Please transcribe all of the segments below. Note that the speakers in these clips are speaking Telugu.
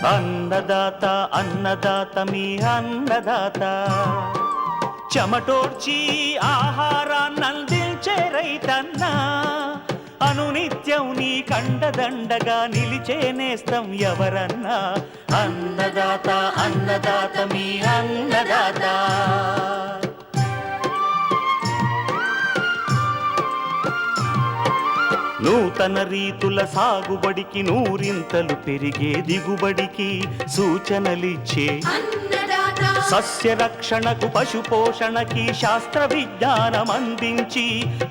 అన్నదాత అన్నదాత మీ అన్నదాత చెమటోడ్చి ఆహారాన్నందించే రైతన్నా అనునిత్యం నీ కండదండగా నిలిచే నేస్తం ఎవరన్నా అన్నదాత అన్నదాత మీ అన్నదాత నూతన రీతుల సాగుబడికి నూరింతలు పెరిగే దిగుబడికి సూచనలిచ్చే సస్య రక్షణకు పశు పోషణకి శాస్త్ర విజ్ఞానం అందించి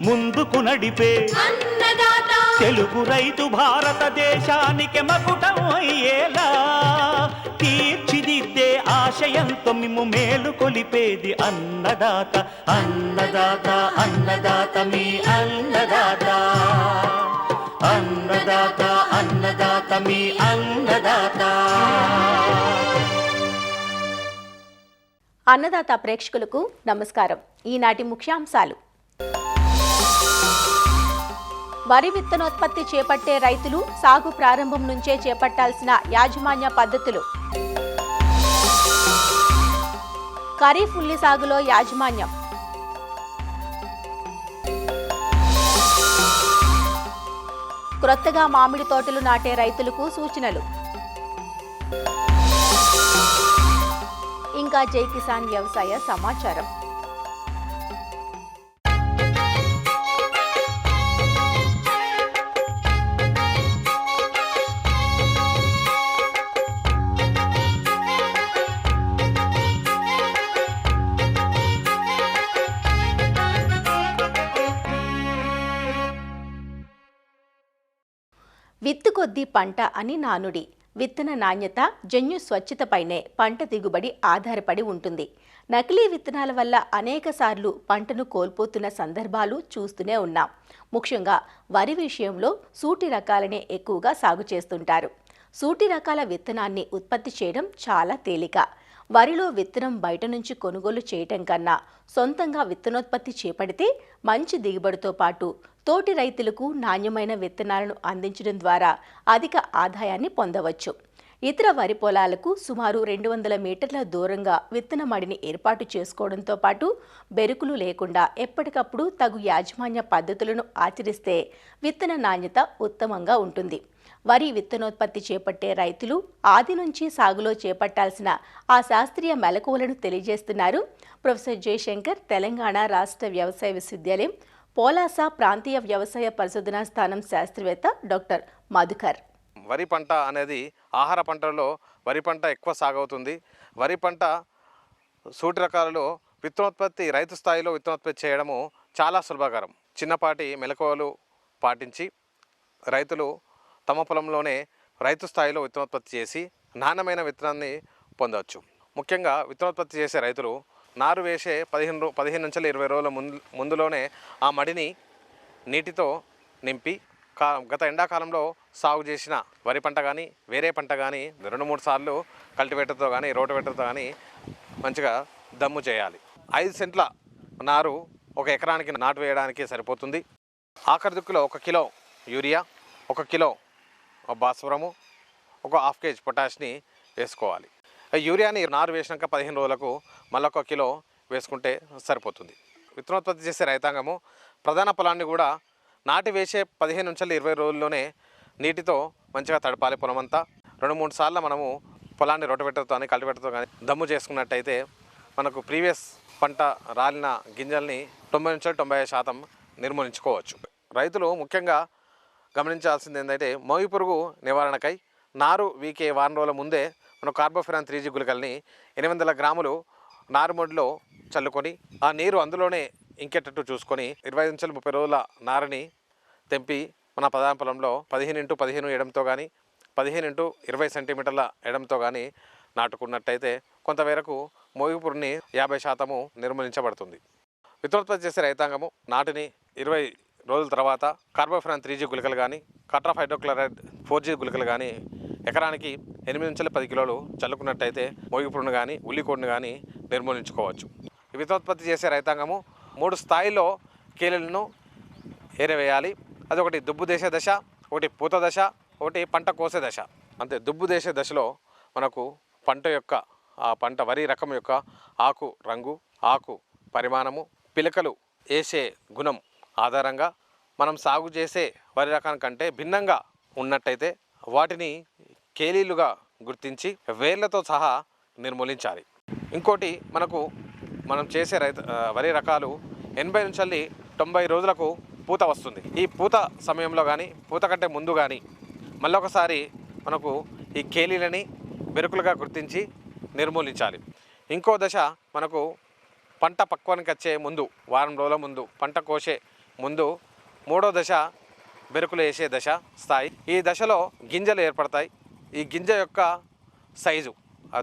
ముందుకు నడిపే తెలుగు రైతు భారతదేశానికి మకుటం అయ్యేలా తీర్చిదిద్దే ఆశయంతో మిమ్ము మేలు కొలిపేది అన్నదాత అన్నదాత అన్నదాత మీ అన్నదాత అన్నదాత అన్నదాత మీ అన్నదాత. అన్నదాత ప్రేక్షకులకు నమస్కారం. ఈనాటి ముఖ్యాంశాలు: వరి విత్తనోత్పత్తి చేపట్టే రైతులు సాగు ప్రారంభం నుంచే చేపట్టాల్సిన యాజమాన్య పద్ధతులు, ఖరీఫ్ ఉల్లి సాగులో యాజమాన్యం, క్రొత్తగా మామిడి తోటలు నాటే రైతులకు సూచనలు, ఇంకా జై కిసాన్ వ్యవసాయ సమాచారం. విత్తు కొద్దీ పంట అని నానుడి. విత్తన నాణ్యత, జన్యు స్వచ్ఛతపైనే పంట దిగుబడి ఆధారపడి ఉంటుంది. నకిలీ విత్తనాల వల్ల అనేక సార్లు పంటను కోల్పోతున్న సందర్భాలు చూస్తూనే ఉన్నాం. ముఖ్యంగా వరి విషయంలో సూటి రకాలనే ఎక్కువగా సాగు చేస్తుంటారు. సూటి రకాల విత్తనాన్ని ఉత్పత్తి చేయడం చాలా తేలిక. వరిలో విత్తనం బయట నుంచి కొనుగోలు చేయటం కన్నా సొంతంగా విత్తనోత్పత్తి చేపడితే మంచి దిగుబడితో పాటు తోటి రైతులకు నాణ్యమైన విత్తనాలను అందించడం ద్వారా అధిక ఆదాయాన్ని పొందవచ్చు. ఇతర వరి పొలాలకు సుమారు 200 మీటర్ల దూరంగా విత్తన మడిని ఏర్పాటు చేసుకోవడంతో పాటు బెరుకులు లేకుండా ఎప్పటికప్పుడు తగు యాజమాన్య పద్ధతులను ఆచరిస్తే విత్తన నాణ్యత ఉత్తమంగా ఉంటుంది. వరి విత్తనోత్పత్తి చేపట్టే రైతులు ఆది నుంచి సాగులో చేపట్టాల్సిన ఆ శాస్త్రీయ మెలకువలను తెలియజేస్తున్నారు ప్రొఫెసర్ జయశంకర్, తెలంగాణ రాష్ట్ర వ్యవసాయ విశ్వవిద్యాలయం పోలాస ప్రాంతీయ వ్యవసాయ పరిశోధనా స్థానం శాస్త్రవేత్త డాక్టర్ మధుకర్. వరి పంట అనేది ఆహార పంటలలో వరి పంట ఎక్కువ సాగవుతుంది. వరి పంట సూటి రకాలలో విత్తనోత్పత్తి రైతు స్థాయిలో విత్తనోత్పత్తి చేయడము చాలా సులభకరం. చిన్నపాటి మెలకువలు పాటించి రైతులు తమ పొలంలోనే రైతు స్థాయిలో విత్తనోత్పత్తి చేసి నాణ్యమైన విత్తనాన్ని పొందవచ్చు. ముఖ్యంగా విత్తనోత్పత్తి చేసే రైతులు నారు వేసే 15 నుంచి 20 రోజుల ముందులోనే ఆ మడిని నీటితో నింపి గత ఎండాకాలంలో సాగు చేసిన వరి పంట కానీ వేరే పంట కానీ 2-3 సార్లు కల్టివేటర్తో కానీ రోటివేటర్తో కానీ మంచిగా దమ్ము చేయాలి. 5 సెంట్ల నారు 1 ఎకరానికి నాటు వేయడానికి సరిపోతుంది. ఆఖరి దిక్కులో 1 కిలో యూరియా, 1 కిలో భాస్వరము, 1/2 కేజీ పొటాష్ని వేసుకోవాలి. యూరియాని నారు వేసినాక 15 రోజులకు మళ్ళీ 1 కిలో వేసుకుంటే సరిపోతుంది. విత్తనోత్పత్తి చేసే రైతాంగము ప్రధాన పొలాన్ని కూడా నాటి వేసే 15 నుంచి 20 రోజుల్లోనే నీటితో మంచిగా తడపాలి. పొలమంతా 2-3 సార్లు మనము పొలాన్ని రోటివేటర్తో కానీ కల్టివేటర్తో కానీ దమ్ము చేసుకున్నట్టయితే మనకు ప్రీవియస్ పంట రాలిన గింజల్ని 90 నుంచి 95% నిర్మూలించుకోవచ్చు. రైతులు ముఖ్యంగా గమనించాల్సింది ఏంటంటే మోగి పురుగు నివారణకై నారు వీకే వారం రోజుల ముందే మనం కార్బోఫిరాన్ 3G గుళికల్ని 800 గ్రాములు నారుమడిలో చల్లుకొని ఆ నీరు అందులోనే ఇంకేటట్టు చూసుకొని 25 నుంచి 30 రోజుల నారుని తెంపి మన ప్రధాన పొలంలో 15x15 ఎడంతో కానీ 15x20 సెంటీమీటర్ల ఎడంతో కానీ నాటుకున్నట్టయితే కొంతవరకు మోగిపురుని 50% నిర్మూలించబడుతుంది. విత్తనోత్పత్తి చేసే రైతాంగము నాటిని 20 రోజుల తర్వాత కార్బోఫిరాన్ 3G గుళికలు కానీ కట్రాఫ్ హైడ్రోక్లోరైడ్ 4G గుళికలు కానీ ఎకరానికి 8 నుంచి 10 కిలోలు చల్లుకున్నట్టయితే మోగిపురును కానీ ఉల్లికోడును కానీ నిర్మూలించుకోవచ్చు. విత్తనోత్పత్తి చేసే రైతాంగము 3 స్థాయిలో కీలలను ఏరవేయాలి. అది ఒకటి దుబ్బు దేశే దశ, ఒకటి పూత దశ, ఒకటి పంట కోసే దశ. అంతే. దుబ్బు దేశే దశలో మనకు పంట యొక్క ఆ పంట వరి రకం యొక్క ఆకు రంగు, ఆకు పరిమాణము, పిలకలు వేసే గుణం ఆధారంగా మనం సాగు చేసే వరి రకాల కంటే భిన్నంగా ఉన్నట్టయితే వాటిని కేలీలుగా గుర్తించి వేర్లతో సహా నిర్మూలించాలి. ఇంకోటి మనం చేసే వరి రకాలు 80 నుంచి 90 రోజులకు పూత వస్తుంది. ఈ పూత సమయంలో కానీ పూత కంటే ముందు కానీ మళ్ళొకసారి మనకు ఈ కేలీలని బెరుకులుగా గుర్తించి నిర్మూలించాలి. ఇంకో దశ మనకు పంట పక్వానికి వచ్చే ముందు, వారం రోజుల ముందు, పంట కోసే ముందు మూడో దశ బెరుకులు వేసే దశ స్థాయి. ఈ దశలో గింజలు ఏర్పడతాయి. ఈ గింజ యొక్క సైజు, ఆ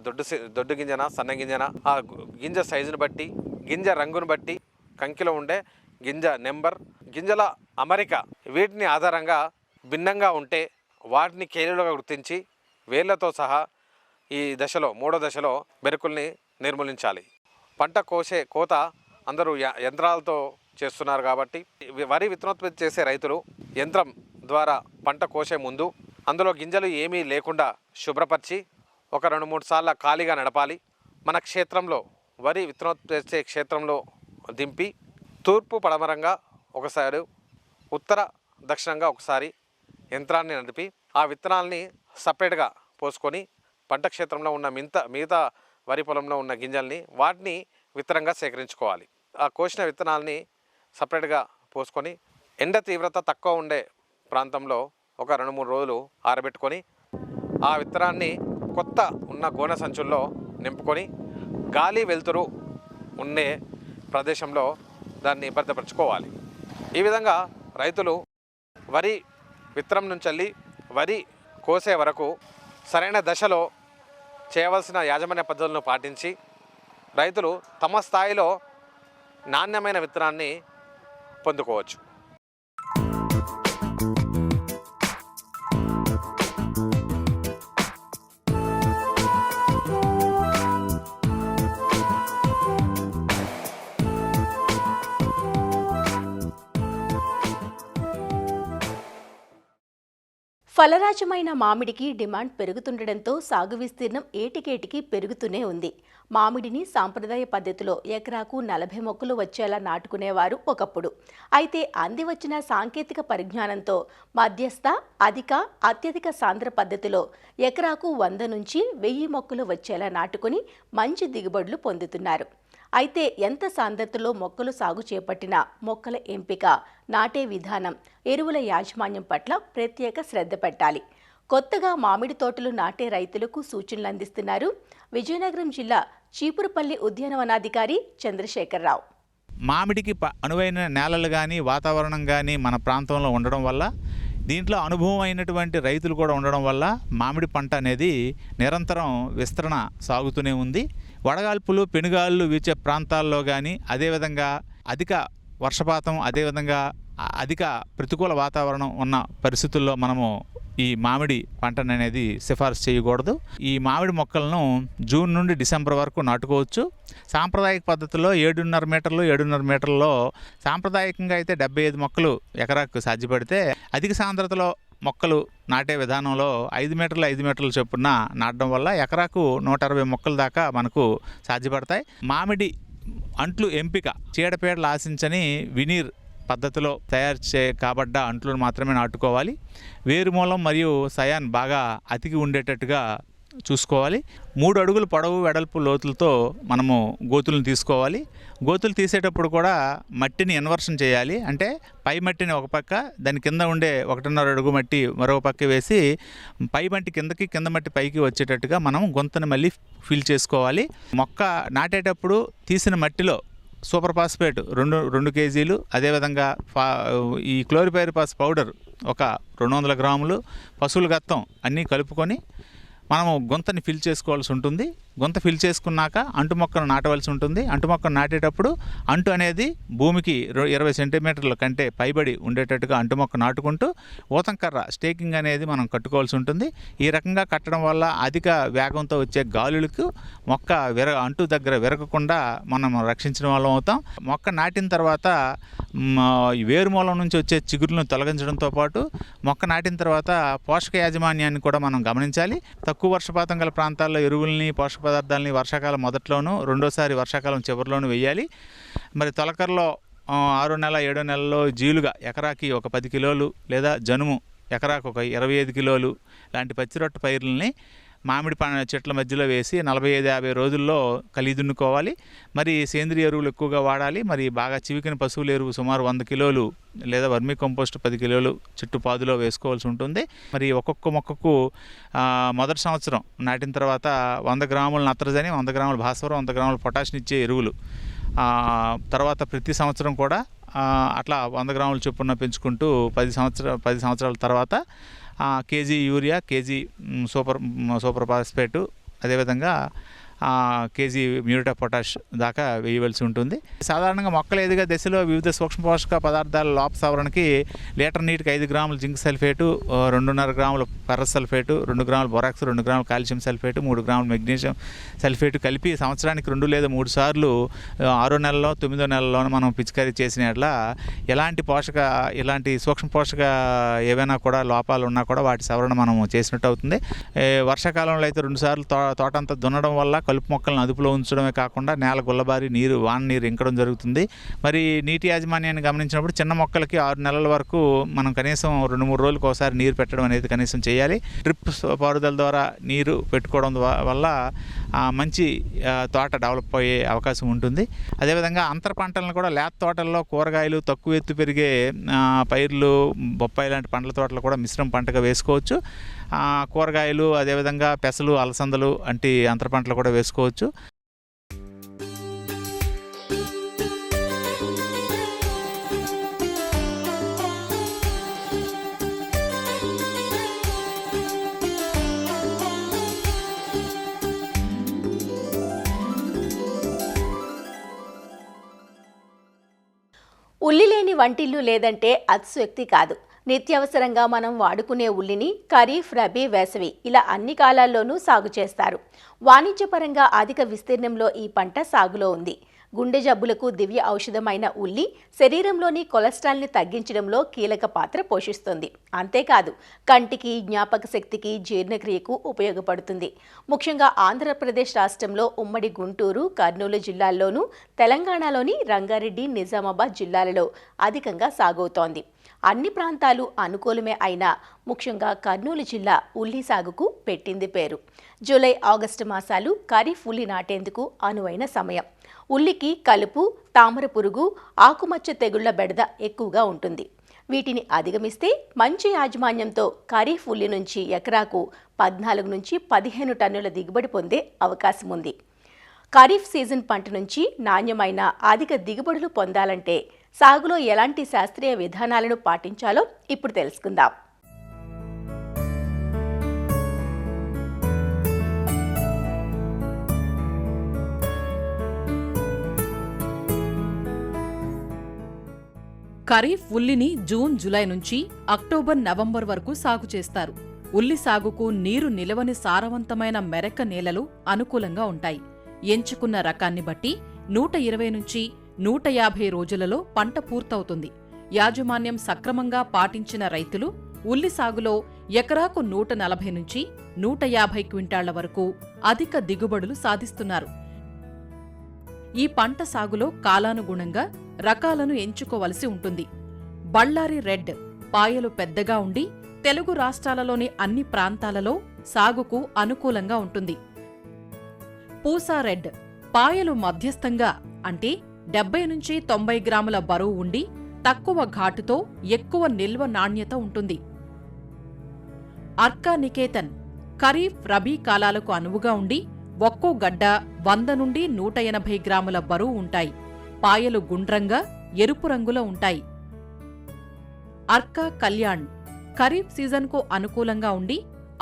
దొడ్డు గింజన, సన్న గింజన, ఆ గింజ సైజును బట్టి, గింజ రంగును బట్టి, కంకిలో ఉండే గింజ నెంబర్, గింజల అమరిక, వీటిని ఆధారంగా భిన్నంగా ఉంటే వాటిని కేలీలుగా గుర్తించి వేర్లతో సహా ఈ దశలో, మూడో దశలో బెరుకుల్ని నిర్మూలించాలి. పంట కోత అందరూ యంత్రాలతో చేస్తున్నారు కాబట్టి వరి విత్తనోత్పత్తి చేసే రైతులు యంత్రం ద్వారా పంట కోసే ముందు అందులో గింజలు ఏమీ లేకుండా శుభ్రపరిచి ఒక 2-3 సార్లు ఖాళీగా నడపాలి. మన క్షేత్రంలో, వరి విత్తనోత్పత్తి చేసే క్షేత్రంలో దింపి తూర్పు పడమరంగా ఒకసారి, ఉత్తర దక్షిణంగా ఒకసారి యంత్రాన్ని నడిపి ఆ విత్తనాలని సపరేట్గా పోసుకొని పంట క్షేత్రంలో ఉన్న మిగతా వరి పొలంలో ఉన్న గింజల్ని వాటిని విత్తనంగా సేకరించుకోవాలి. ఆ కోసిన విత్తనాలని సపరేట్గా పోసుకొని ఎండ తీవ్రత తక్కువ ఉండే ప్రాంతంలో ఒక 2-3 రోజులు ఆరబెట్టుకొని ఆ విత్తనాన్ని కొత్త ఉన్న గోనె సంచుల్లో నింపుకొని గాలి వెలుతురు ఉండే ప్రదేశంలో దాన్ని భద్రపరచుకోవాలి. ఈ విధంగా రైతులు వరి విత్తనం నుంచి వరి కోసే వరకు సరైన దశలో చేయవలసిన యాజమాన్య పద్ధతులను పాటించి రైతులు తమ స్థాయిలో నాణ్యమైన విత్తనాన్ని పొందుకోవచ్చు. ఫలరాజమైన మామిడికి డిమాండ్ పెరుగుతుండటంతో సాగు విస్తీర్ణం ఏటికేటికి పెరుగుతూనే ఉంది. మామిడిని సాంప్రదాయ పద్ధతిలో ఎకరాకు 40 మొక్కలు వచ్చేలా నాటుకునేవారు ఒకప్పుడు. అయితే అంది వచ్చిన సాంకేతిక పరిజ్ఞానంతో మధ్యస్థ, అధిక, అత్యధిక సాంద్ర పద్ధతిలో ఎకరాకు 100 నుంచి 1000 మొక్కలు వచ్చేలా నాటుకుని మంచి దిగుబడులు పొందుతున్నారు. అయితే ఎంత సాంద్రతలో మొక్కలు సాగు చేపట్టినా మొక్కల ఎంపిక, నాటే విధానం, ఎరువుల యాజమాన్యం పట్ల ప్రత్యేక శ్రద్ధ పెట్టాలి. కొత్తగా మామిడి తోటలు నాటే రైతులకు సూచనలు అందిస్తున్నారు విజయనగరం జిల్లా చీపురుపల్లి ఉద్యానవనాధికారి చంద్రశేఖరరావు. మామిడికి అనువైన నేలలు కానీ వాతావరణం కానీ మన ప్రాంతంలో ఉండడం వల్ల, దీంట్లో అనుభవం అయినటువంటి రైతులు కూడా ఉండడం వల్ల మామిడి పంట అనేది నిరంతరం విస్తరణ సాగుతూనే ఉంది. వడగాల్పులు, పెనుగాళ్ళు వీచే ప్రాంతాల్లో కానీ, అదేవిధంగా అధిక వర్షపాతం, అదేవిధంగా అధిక ప్రతికూల వాతావరణం ఉన్న పరిస్థితుల్లో మనము ఈ మామిడి పంటను అనేది సిఫార్సు చేయకూడదు. ఈ మామిడి మొక్కలను జూన్ నుండి డిసెంబర్ వరకు నాటుకోవచ్చు. సాంప్రదాయక పద్ధతిలో 7.5 మీటర్లలో సాంప్రదాయకంగా అయితే 75 మొక్కలు ఎకరాకు సాధ్యపడితే, అధిక సాంద్రతలో మొక్కలు నాటే విధానంలో 5 మీటర్లు చొప్పున నాటడం వల్ల ఎకరాకు 160 మొక్కల దాకా మనకు సాధ్యపడతాయి. మామిడి అంట్లు ఎంపిక చీడపీడలు ఆశించని వినీర్ పద్ధతిలో తయారు కాబడ్డ అంట్లను మాత్రమే నాటుకోవాలి. వేరుమూలం మరియు సయాన్ బాగా అతికి ఉండేటట్టుగా చూసుకోవాలి. 3 అడుగుల పొడవు, వెడల్పు లోతులతో మనము గోతులను తీసుకోవాలి. గోతులు తీసేటప్పుడు కూడా మట్టిని ఇన్వర్షన్ చేయాలి. అంటే పై మట్టిని ఒక పక్క, దాని కింద ఉండే 1.5 అడుగు మట్టి మరో పక్క వేసి, పై మట్టి కిందకి, కింద మట్టి పైకి వచ్చేటట్టుగా మనం గొంతుని మళ్ళీ ఫిల్ చేసుకోవాలి. మొక్క నాటేటప్పుడు తీసిన మట్టిలో సూపర్ ఫాస్ఫేట్ 2 కేజీలు, అదేవిధంగా ఈ క్లోరిపైరిపాస్ పౌడర్ ఒక 200 గ్రాములు, పశువుల గత్తం అన్నీ కలుపుకొని మనము గొంతని ఫిల్ చేసుకోవాల్సి ఉంటుంది. గుంత ఫిల్ చేసుకున్నాక అంటు మొక్కను నాటవలసి ఉంటుంది. అంటు మొక్కను నాటేటప్పుడు అంటు అనేది భూమికి 20 సెంటీమీటర్ల కంటే పైబడి ఉండేటట్టుగా అంటు మొక్క నాటుకుంటూ ఊతంకర్ర స్టేకింగ్ అనేది మనం కట్టుకోవాల్సి ఉంటుంది. ఈ రకంగా కట్టడం వల్ల అధిక వేగంతో వచ్చే గాలులకు మొక్క అంటు దగ్గర విరగకుండా మనం రక్షించిన వాళ్ళం అవుతాం. మొక్క నాటిన తర్వాత వేరుమూలం నుంచి వచ్చే చిగురులను తొలగించడంతో పాటు మొక్క నాటిన తర్వాత పోషక యాజమాన్యాన్ని కూడా మనం గమనించాలి. తక్కువ వర్షపాతం గల ప్రాంతాల్లో ఎరువుల్ని పోషక పదార్థాలని వర్షాకాలం మొదట్లోనూ రెండోసారి వర్షాకాలం చివరిలోనూ వేయాలి. మరి తొలకరలో 6వ నెల 7వ నెలలో జీలుగా ఎకరాకి ఒక 10 కిలోలు లేదా జనుము ఎకరాకు ఒక 25 కిలోలు లాంటి పచ్చిరొట్ట పైర్లని మామిడి చెట్ల మధ్యలో వేసి 45-50 రోజుల్లో కలిదున్నుకోవాలి. మరి సేంద్రియ ఎరువులు ఎక్కువగా వాడాలి. మరి బాగా చివికిన పశువుల ఎరువు సుమారు 100 కిలోలు లేదా వర్మీ కంపోస్ట్ 10 కిలోలు చుట్టుపాదులో వేసుకోవాల్సి ఉంటుంది. మరి ఒక్కొక్క మొక్కకు మొదటి సంవత్సరం నాటిన తర్వాత 100 గ్రాముల నత్రజని, 100 గ్రాముల భాస్వరం, 100 గ్రాముల పొటాషియం ఇచ్చే ఎరువులు, తర్వాత ప్రతి సంవత్సరం కూడా అట్లా 100 గ్రాముల చొప్పున పెంచుకుంటూ 10 సంవత్సరాల తర్వాత KG urea, KG super phosphate, అదేవిధంగా కేజీ మ్యూరేట్ ఆఫ్ పొటాష్ దాకా వేయవలసి ఉంటుంది. సాధారణంగా మొక్కలు ఎదిగే దశలో వివిధ సూక్ష్మ పోషక పదార్థాల లోప సవరణకి లీటర్ నీటికి 5 గ్రాముల జింక్ సల్ఫేటు, 2.5 గ్రాముల ఫెర్రస్ సల్ఫేటు, 2 గ్రాముల బొరాక్స్, 2 గ్రాముల కాల్షియం సల్ఫేటు, 3 గ్రాముల మెగ్నీషియం సల్ఫేటు కలిపి సంవత్సరానికి 2 లేదా 3 సార్లు 6వ నెలలో 9వ నెలలోనూ మనం పిచికారీ చేసిన ఎట్లా ఇలాంటి సూక్ష్మ పోషక ఏవైనా కూడా లోపాలు ఉన్నా కూడా వాటి సవరణ మనం చేసినట్టు అవుతుంది. వర్షాకాలంలో అయితే 2 సార్లు తోటంతా దున్నడం వల్ల కలుపు మొక్కలను అదుపులో ఉంచడమే కాకుండా నేల గుల్లబారి వాన నీరు ఇంకడం జరుగుతుంది. మరి నీటి యాజమాన్యాన్ని గమనించినప్పుడు చిన్న మొక్కలకి 6 నెలల వరకు మనం కనీసం 2-3 రోజులకు ఒకసారి నీరు పెట్టడం అనేది కనీసం చేయాలి. డ్రిప్ పారుదల ద్వారా నీరు పెట్టుకోవడం వల్ల మంచి తోట డెవలప్ అయ్యే అవకాశం ఉంటుంది. అదేవిధంగా అంతర పంటలను కూడా లేత తోటల్లో కూరగాయలు, తక్కువ ఎత్తు పెరిగే పైర్లు, బొప్పాయి లాంటి పండ్ల తోటలు కూడా మిశ్రమ పంటగా వేసుకోవచ్చు. కూరగాయలు, అదేవిధంగా పెసలు, అలసందలు వంటి అంతర పంటలు కూడా వేసుకోవచ్చు. ఉల్లి లేని వంటిల్లు లేదంటే అతిశయోక్తి కాదు. నిత్యావసరంగా మనం వాడుకునే ఉల్లిని ఖరీఫ్, రబీ, వేసవి ఇలా అన్ని కాలాల్లోనూ సాగు చేస్తారు. వాణిజ్యపరంగా అధిక విస్తీర్ణంలో ఈ పంట సాగులో ఉంది. గుండె జబ్బులకు దివ్య ఔషధమైన ఉల్లి శరీరంలోని కొలెస్ట్రాల్ని తగ్గించడంలో కీలక పాత్ర పోషిస్తుంది. అంతేకాదు కంటికి, జ్ఞాపక శక్తికి, జీర్ణక్రియకు ఉపయోగపడుతుంది. ముఖ్యంగా ఆంధ్రప్రదేశ్ రాష్ట్రంలో ఉమ్మడి గుంటూరు, కర్నూలు జిల్లాల్లోనూ, తెలంగాణలోని రంగారెడ్డి, నిజామాబాద్ జిల్లాలలో అధికంగా సాగవుతోంది. అన్ని ప్రాంతాలు అనుకూలమే అయినా ముఖ్యంగా కర్నూలు జిల్లా ఉల్లి సాగుకు పెట్టింది పేరు. జూలై, ఆగస్టు మాసాలు ఖరీఫ్ ఉల్లి నాటేందుకు అనువైన సమయం. ఉల్లికి కలుపు, తామర పురుగు, ఆకుమచ్చ తెగుళ్ల బెడద ఎక్కువగా ఉంటుంది. వీటిని అధిగమిస్తే మంచి యాజమాన్యంతో ఖరీఫ్ ఉల్లి నుంచి ఎకరాకు 14 నుంచి 15 టన్నుల దిగుబడి పొందే అవకాశం ఉంది. ఖరీఫ్ సీజన్ పంట నుంచి నాణ్యమైన అధిక దిగుబడులు పొందాలంటే సాగులో ఎలాంటి శాస్త్రీయ విధానాలను పాటించాలో ఇప్పుడు తెలుసుకుందాం. ఖరీఫ్ ఉల్లిని జూన్, జూలై నుంచి అక్టోబర్, నవంబర్ వరకు సాగు చేస్తారు. ఉల్లి సాగుకు నీరు నిలవని సారవంతమైన మెరక నేలలు అనుకూలంగా ఉంటాయి. ఎంచుకున్న రకాన్ని బట్టి 120 నుంచి 150 రోజులలో పంట పూర్తవుతుంది. యాజమాన్యం సక్రమంగా పాటించిన రైతులు ఉల్లి సాగులో ఎకరాకు 140 నుంచి 150 క్వింటాళ్ల వరకు అధిక దిగుబడులు సాధిస్తున్నారు. ఈ పంట సాగులో కాలానుగుణంగా రకాలను ఎంచుకోవలసి ఉంటుంది. బళ్ళారి రెడ్ పాయలు పెద్దగా ఉండి తెలుగు రాష్ట్రాలలోని అన్ని ప్రాంతాలలో సాగుకు అనుకూలంగా ఉంటుంది. పూసా రెడ్ పాయలు మధ్యస్థంగా అంటే 70 నుంచి 90 గ్రాముల బరువు ఉండి తక్కువ ఘాటుతో ఎక్కువ నిల్వ నాణ్యత ఉంటుంది. అర్కా నికేతన్ ఖరీఫ్, రబీ కాలాలకు అనువుగా ఉండి ఒక్కో గడ్డ 100 నుండి 180 గ్రాముల బరువు ఉంటాయి. పాయలు గుండ్రంగా ఎరుపు రంగులో ఉంటాయి. అర్కా కళ్యాణ్ ఖరీఫ్ సీజన్కు అనుకూలంగా ఉండి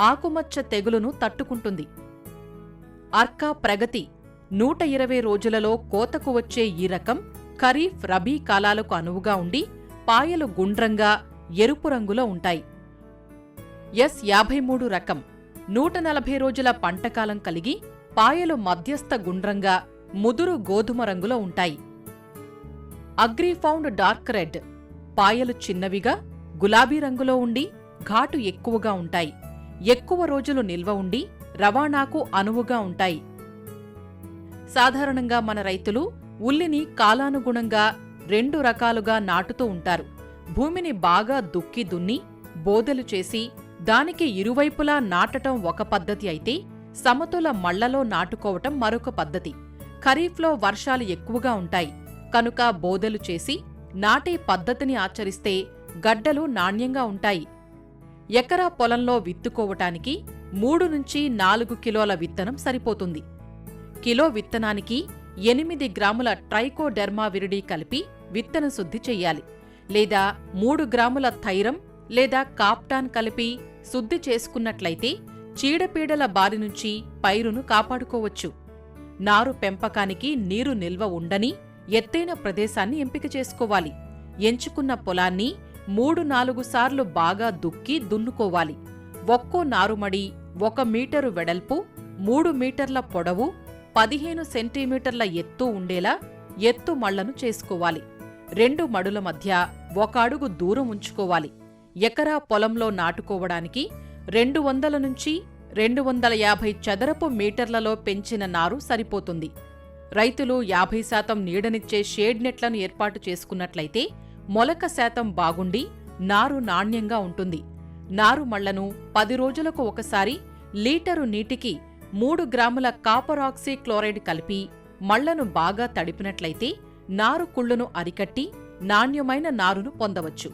ఆకుమచ్చ తెగులును తట్టుకుంటుంది. అర్కా ప్రగతి 120 రోజులలో కోతకు వచ్చే ఈ రకం ఖరీఫ్ రబీ కాలాలకు అనువుగా ఉండి పాయలు గుండ్రంగా ఎరుపు రంగులో ఉంటాయి. S53 రకం 140 రోజుల పంటకాలం కలిగి పాయలు మధ్యస్థ గుండ్రంగా ముదురు గోధుమ రంగులో ఉంటాయి. అగ్రిఫౌండ్ డార్క్ రెడ్ పాయలు చిన్నవిగా గులాబీ రంగులో ఉండి ఘాటు ఎక్కువగా ఉంటాయి. ఎక్కువ రోజులు నిల్వ ఉండి రవాణాకు అనువుగా ఉంటాయి. సాధారణంగా మన రైతులు ఉల్లిని కాలానుగుణంగా 2 రకాలుగా నాటుతూ ఉంటారు. భూమిని బాగా దుక్కి దున్ని బోదెలు చేసి దానికి ఇరువైపులా నాటటం ఒక పద్ధతి అయితే సమతుల మళ్లలో నాటుకోవటం మరొక పద్ధతి. ఖరీఫ్లో వర్షాలు ఎక్కువగా ఉంటాయి కనుక బోదెలు చేసి నాటే పద్ధతిని ఆచరిస్తే గడ్డలు నాణ్యంగా ఉంటాయి. ఎకరా పొలంలో విత్తుకోవటానికి 3 నుంచి 4 కిలోల విత్తనం సరిపోతుంది. కిలో విత్తనానికి 8 గ్రాముల ట్రైకోడెర్మా విరిడి కలిపి విత్తన శుద్ధి చెయ్యాలి. లేదా 3 గ్రాముల థైరం లేదా కాప్టాన్ కలిపి శుద్ధి చేసుకున్నట్లయితే చీడపీడల బారి నుంచి పైరును కాపాడుకోవచ్చు. నారు పెంపకానికి నీరు నిల్వ ఉండని ఎత్తైన ప్రదేశాన్ని ఎంపిక చేసుకోవాలి. ఎంచుకున్న పొలాన్ని 3-4 సార్లు బాగా దుక్కి దున్నుకోవాలి. ఒక్కో నారుమడి 1 మీటరు వెడల్పు, 3 మీటర్ల పొడవు, 15 సెంటీమీటర్ల ఎత్తు ఉండేలా ఎత్తు మళ్లను చేసుకోవాలి. 2 మడుల మధ్య 1 అడుగు దూరం ఉంచుకోవాలి. ఎకరా పొలంలో నాటుకోవడానికి 200 నుంచి 250 చదరపు మీటర్లలో పెంచిన నారు సరిపోతుంది. రైతులు 50% నీడనిచ్చే షేడ్ నెట్లను ఏర్పాటు చేసుకున్నట్లయితే మొలక శాతం బాగుండి నారు నాణ్యంగా ఉంటుంది. నారు మళ్లను 10 రోజులకు ఒకసారి లీటరు నీటికి 3 గ్రాముల కాపర్ ఆక్సీ క్లోరైడ్ కలిపి మళ్లను బాగా తడిపినట్లయితే నారు కుళ్ళును అరికట్టి నాణ్యమైన నారును పొందవచ్చు.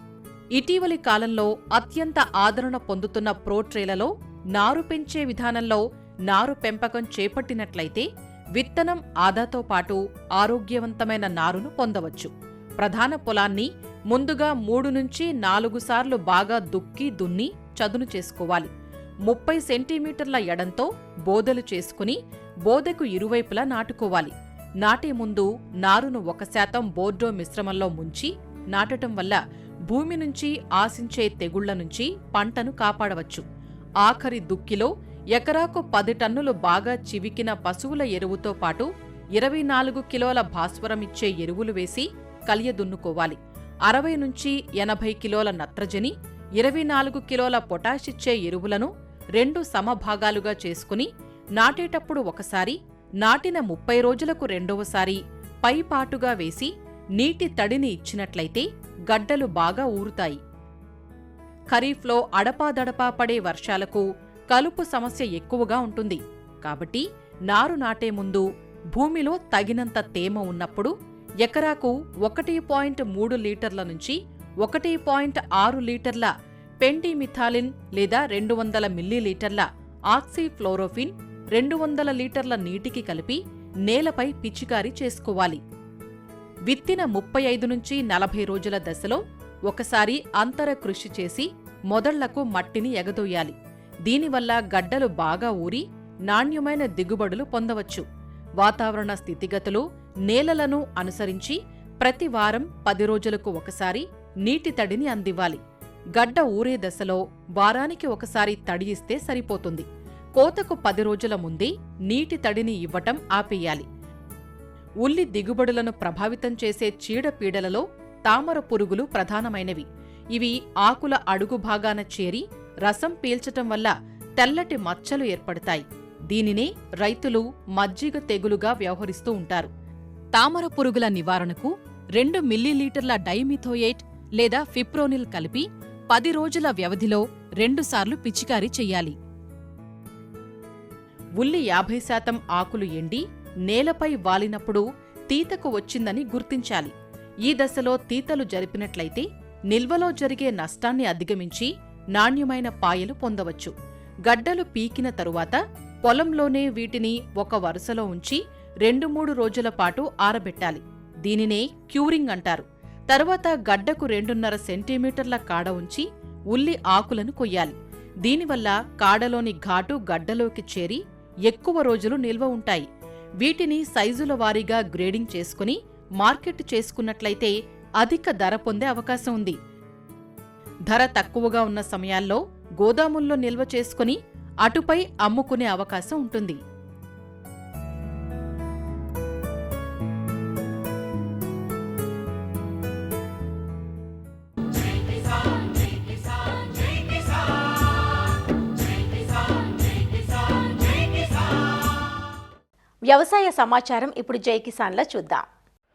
ఇటీవలి కాలంలో అత్యంత ఆదరణ పొందుతున్న ప్రోట్రేలలో నారు పెంచే విధానంలో నారు పెంపకం చేపట్టినట్లయితే విత్తనం ఆదాతో పాటు ఆరోగ్యవంతమైన నారును పొందవచ్చు. ప్రధాన పొలాన్ని ముందుగా 3 నుంచి 4 సార్లు బాగా దుక్కి దున్ని చదును చేసుకోవాలి. 30 సెంటీమీటర్ల ఎడంతో బోదెలు చేసుకుని బోదెకు ఇరువైపులా నాటుకోవాలి. నాటే ముందు నారును 1% బోర్డో మిశ్రమంలో ముంచి నాటటం వల్ల భూమి నుంచి ఆశించే తెగుళ్ల నుంచి పంటను కాపాడవచ్చు. ఆఖరి దుక్కిలో ఎకరాకు 10 టన్నులు బాగా చివికిన పశువుల ఎరువుతో పాటు 24 కిలోల భాస్వరమిచ్చే ఎరువులు వేసి కలియదున్నుకోవాలి. 60 నుంచి 80 కిలోల నత్రజని, 24 కిలోల పొటాషిచ్చే ఎరువులను 2 సమభాగాలుగా చేసుకుని నాటేటప్పుడు ఒకసారి, నాటిన 30 రోజులకు రెండవసారి పైపాటుగా వేసి నీటి తడిని ఇచ్చినట్లయితే గడ్డలు బాగా ఊరుతాయి. ఖరీఫ్లో అడపాదడపా పడే వర్షాలకు కలుపు సమస్య ఎక్కువగా ఉంటుంది. కాబట్టి నారు నాటే ముందు భూమిలో తగినంత తేమ ఉన్నప్పుడు ఎకరాకు 1.3 లీటర్ల నుంచి 1.6 లీటర్ల పెండిమిథాలిన్ లేదా 200 మిల్లీలీటర్ల ఆక్సీఫ్లోరోఫిన్ 200 లీటర్ల నీటికి కలిపి నేలపై పిచికారీ చేసుకోవాలి. విత్తిన 35 నుంచి 40 రోజుల దశలో ఒకసారి అంతర కృషి చేసి మొదళ్లకు మట్టిని ఎగదొయ్యాలి. దీనివల్ల గడ్డలు బాగా ఊరి నాణ్యమైన దిగుబడులు పొందవచ్చు. వాతావరణ స్థితిగతులు, నేలలను అనుసరించి ప్రతి వారం 10 రోజులకు ఒకసారి నీటి తడిని అందివ్వాలి. గడ్డ ఊరే దశలో వారానికి ఒకసారి తడి ఇస్తే సరిపోతుంది. కోతకు 10 రోజుల ముందే నీటి తడిని ఇవ్వటం ఆపేయాలి. ఉల్లి దిగుబడులను ప్రభావితం చేసే చీడపీడలలో తామర పురుగులు ప్రధానమైనవి. ఇవి ఆకుల అడుగు భాగాన చేరి రసం పీల్చటం వల్ల తెల్లటి మచ్చలు ఏర్పడతాయి. దీనినే రైతులు మజ్జిగ తెగులుగా వ్యవహరిస్తూ ఉంటారు. తామర పురుగుల నివారణకు 2 మిల్లీలీటర్ల డైమిథోయేట్ లేదా ఫిప్రోనిల్ కలిపి 10 రోజుల వ్యవధిలో 2 సార్లు పిచికారీ చెయ్యాలి. ఉల్లి 50% ఆకులు ఎండి నేలపై వాలినప్పుడు తీతకు వచ్చిందని గుర్తించాలి. ఈ దశలో తీతలు జరిపినట్లయితే నిల్వలో జరిగే నష్టాన్ని అధిగమించి నాణ్యమైన పాయలు పొందవచ్చు. గడ్డలు పీకిన తరువాత పొలంలోనే వీటిని ఒక వరుసలో ఉంచి 2-3 రోజుల పాటు ఆరబెట్టాలి. దీనినే క్యూరింగ్ అంటారు. తర్వాత గడ్డకు 2.5 సెంటీమీటర్ల కాడ ఉంచి ఉల్లి ఆకులను కొయ్యాలి. దీనివల్ల కాడలోని ఘాటు గడ్డలోకి చేరి ఎక్కువ రోజులు నిల్వ ఉంటాయి. వీటిని సైజుల వారీగా గ్రేడింగ్ చేసుకుని మార్కెట్ చేసుకున్నట్లయితే అధిక ధర పొందే అవకాశం ఉంది. ధర తక్కువగా ఉన్న సమయాల్లో గోదాముల్లో నిల్వ చేసుకుని అటుపై అమ్ముకునే అవకాశం ఉంటుంది. వ్యవసాయ సమాచారం ఇప్పుడు జై కిసాన్లో చూద్దాం.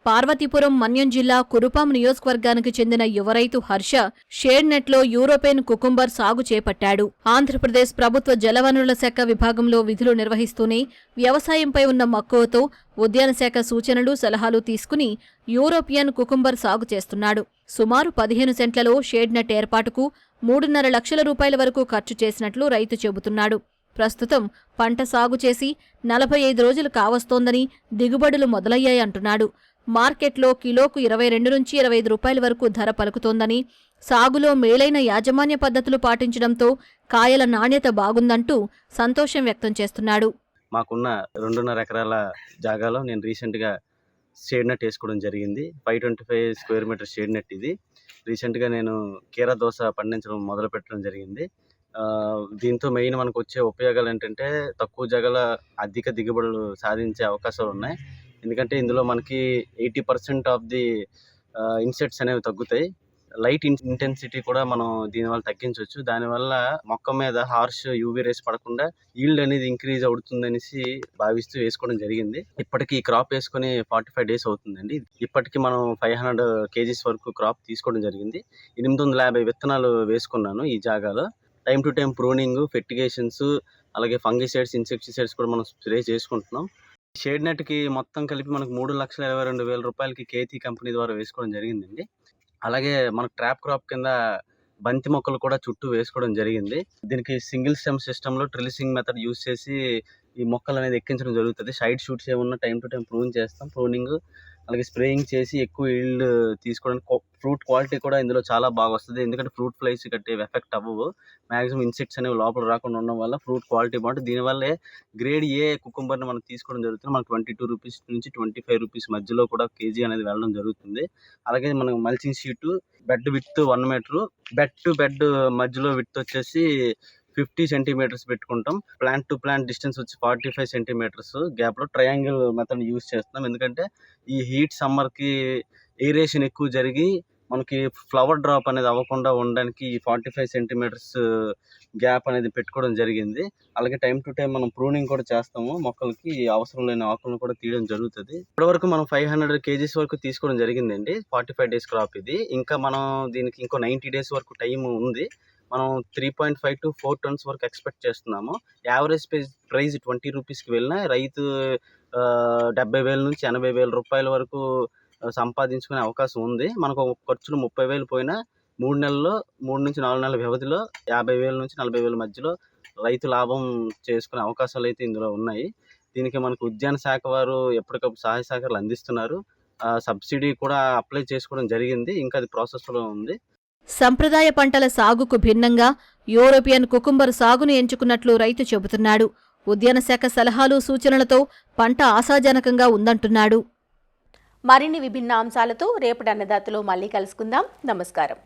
పార్వతీపురం మన్యం జిల్లా కురుపాం నియోజకవర్గానికి చెందిన యువ రైతు హర్ష షేడ్ నెట్లో యూరోపియన్ కుకుంబర్ సాగు చేపట్టాడు. ఆంధ్రప్రదేశ్ ప్రభుత్వ జలవనరుల శాఖ విభాగంలో విధులు నిర్వహిస్తూనే వ్యవసాయంపై ఉన్న మక్కువతో ఉద్యాన శాఖ సూచనలు సలహాలు తీసుకుని యూరోపియన్ కుకుంబర్ సాగు చేస్తున్నాడు. సుమారు 15 సెంట్లలో షేడ్ నెట్ ఏర్పాటుకు 3.5 లక్షల రూపాయల వరకు ఖర్చు చేసినట్లు రైతు చెబుతున్నాడు. ప్రస్తుతం పంట సాగు చేసి 45 రోజులు కావస్తోందని దిగుబడులు మొదలయ్యాయంటున్నాడు. మార్కెట్లో కిలోకు 22 నుంచి 25 రూపాయల వరకు ధర పలుకుతోందని, సాగులో మేలైన యాజమాన్య పద్ధతులు పాటించడంతో కాయల నాణ్యత బాగుందంటూ సంతోషం వ్యక్తం చేస్తున్నాడు. మాకున్న 2.5 ఎకరాల జాగాలో నేను రీసెంట్గా షేడ్ నెట్ వేసుకోవడం జరిగింది. 525 స్క్వేర్ మీటర్ షేడ్ నెట్ ఇది. రీసెంట్గా నేను కీరా దోస పండించడం మొదలు పెట్టడం జరిగింది. దీంతో మెయిన్ మనకు వచ్చే ఉపయోగాలు ఏంటంటే తక్కువ జాగాల అధిక దిగుబడులు సాధించే అవకాశాలు ఉన్నాయి. ఎందుకంటే ఇందులో మనకి 80% ఆఫ్ ది ఇన్సెక్ట్స్ అనేవి తగ్గుతాయి. లైట్ ఇంటెన్సిటీ కూడా మనం దీనివల్ల తగ్గించవచ్చు. దానివల్ల మొక్క మీద హార్ష్ యూవీ రేస్ పడకుండా ఈల్డ్ అనేది ఇంక్రీజ్ అవుతుందనేసి భావిస్తూ వేసుకోవడం జరిగింది. ఇప్పటికీ క్రాప్ వేసుకుని 45 డేస్ అవుతుందండి. ఇప్పటికీ మనం 500 కేజీస్ వరకు క్రాప్ తీసుకోవడం జరిగింది. 850 విత్తనాలు వేసుకున్నాను ఈ జాగాలో. టైం టు టైం ప్రూనింగ్, ఫెర్టిగేషన్స్, అలాగే ఫంగిసైడ్స్, ఇన్సెక్టిసైడ్స్ కూడా మనం స్ప్రే చేసుకుంటున్నాం. షేడ్ నెట్కి మొత్తం కలిపి మనకు 3,22,000 రూపాయలకి కేతీ కంపెనీ ద్వారా వేసుకోవడం జరిగిందండి. అలాగే మనకు ట్రాప్ క్రాప్ కింద బంతి మొక్కలు కూడా చుట్టూ వేసుకోవడం జరిగింది. దీనికి సింగిల్ స్టెమ్ సిస్టంలో ట్రిల్సింగ్ మెథడ్ యూస్ చేసి ఈ మొక్కలు అనేది ఎక్కించడం జరుగుతుంది. సైడ్ షూట్స్ ఏమన్నా టైం టు టైం ప్రూన్ చేస్తాం. ప్రూనింగ్ అలాగే స్ప్రేయింగ్ చేసి ఎక్కువ ఈల్డ్ తీసుకోవడానికి ఫ్రూట్ క్వాలిటీ కూడా ఇందులో చాలా బాగా వస్తుంది. ఎందుకంటే ఫ్రూట్ ఫ్లైస్ కట్టే ఎఫెక్ట్ అవ్వవు. మ్యాక్సిమం ఇన్సెక్ట్స్ అనేవి లోపల రాకుండా ఉండడం వల్ల ఫ్రూట్ క్వాలిటీ బాగుంటుంది. దీనివల్లే గ్రేడ్ ఏ కుకుంబర్ని మనం తీసుకోవడం జరుగుతుంది. మనకు 22 రూపీస్ నుంచి 25 రూపీస్ మధ్యలో కూడా కేజీ అనేది వెళ్ళడం జరుగుతుంది. అలాగే మనకు mulching sheet, bed width 1 metre, bed to bed మధ్యలో విడ్త్ వచ్చేసి 50 సెంటీమీటర్స్ పెట్టుకుంటాం. ప్లాంట్ టు ప్లాంట్ డిస్టెన్స్ వచ్చి 45 సెంటీమీటర్స్ గ్యాప్లో ట్రయాంగిల్ మెథడ్ యూస్ చేస్తున్నాం. ఎందుకంటే ఈ హీట్ సమ్మర్కి ఏరేషన్ ఎక్కువ జరిగి మనకి ఫ్లవర్ డ్రాప్ అనేది అవ్వకుండా ఉండడానికి 45 సెంటీమీటర్స్ గ్యాప్ అనేది పెట్టుకోవడం జరిగింది. అలాగే టైం టు టైం మనం ప్రూనింగ్ కూడా చేస్తాము. మొక్కలకి అవసరం లేని ఆకులను కూడా తీయడం జరుగుతుంది. ఇప్పటివరకు మనం 500 కేజీస్ వరకు తీసుకోవడం జరిగిందండి. 45 డేస్ క్రాప్ ఇది. ఇంకా మనం దీనికి ఇంకో 90 డేస్ వరకు టైం ఉంది. మనం 3.5 to 4 టన్స్ వరకు ఎక్స్పెక్ట్ చేస్తున్నాము. యావరేజ్ ప్రైస్ 20 రూపీస్కి వెళ్ళినా రైతు 70,000 నుంచి 80,000 రూపాయల వరకు సంపాదించుకునే అవకాశం ఉంది. మనకు ఖర్చులు 30,000 పోయినా 3 నెలల్లో 3 నుంచి 4 నెలల వ్యవధిలో 50,000 నుంచి 40,000 మధ్యలో రైతు లాభం చేసుకునే అవకాశాలు అయితే ఇందులో ఉన్నాయి. దీనికి మనకు ఉద్యాన శాఖ వారు ఎప్పటికప్పుడు సహాయ సహకారాలు అందిస్తున్నారు. సబ్సిడీ కూడా అప్లై చేసుకోవడం జరిగింది. ఇంకా అది ప్రాసెస్లో ఉంది. సంప్రదాయ పంటల సాగుకు భిన్నంగా యూరోపియన్ కుకుంబర్ సాగును ఎంచుకున్నట్లు రైతు చెబుతున్నాడు. ఉద్యాన శాఖ సలహాలు సూచనలతో పంట ఆశాజనకంగా ఉందంటున్నాడు. మరిన్ని విభిన్న అంశాలతో రేపటి అన్నదాతలో మళ్ళీ కలుసుకుందాం. నమస్కారం.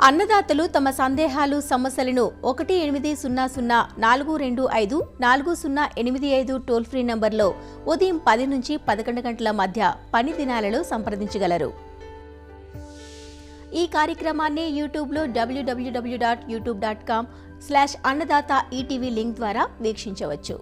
అన్నదాతలు తమ సందేహాలు, సమస్యలను 1-800-425-4085 టోల్ ఫ్రీ నంబర్లో ఉదయం 10 నుంచి 11 గంటల మధ్య పని దినాలలో సంప్రదించగలరు. ఈ కార్యక్రమాన్ని యూట్యూబ్లో www.youtube.com/annadata ETV లింక్ ద్వారా వీక్షించవచ్చు.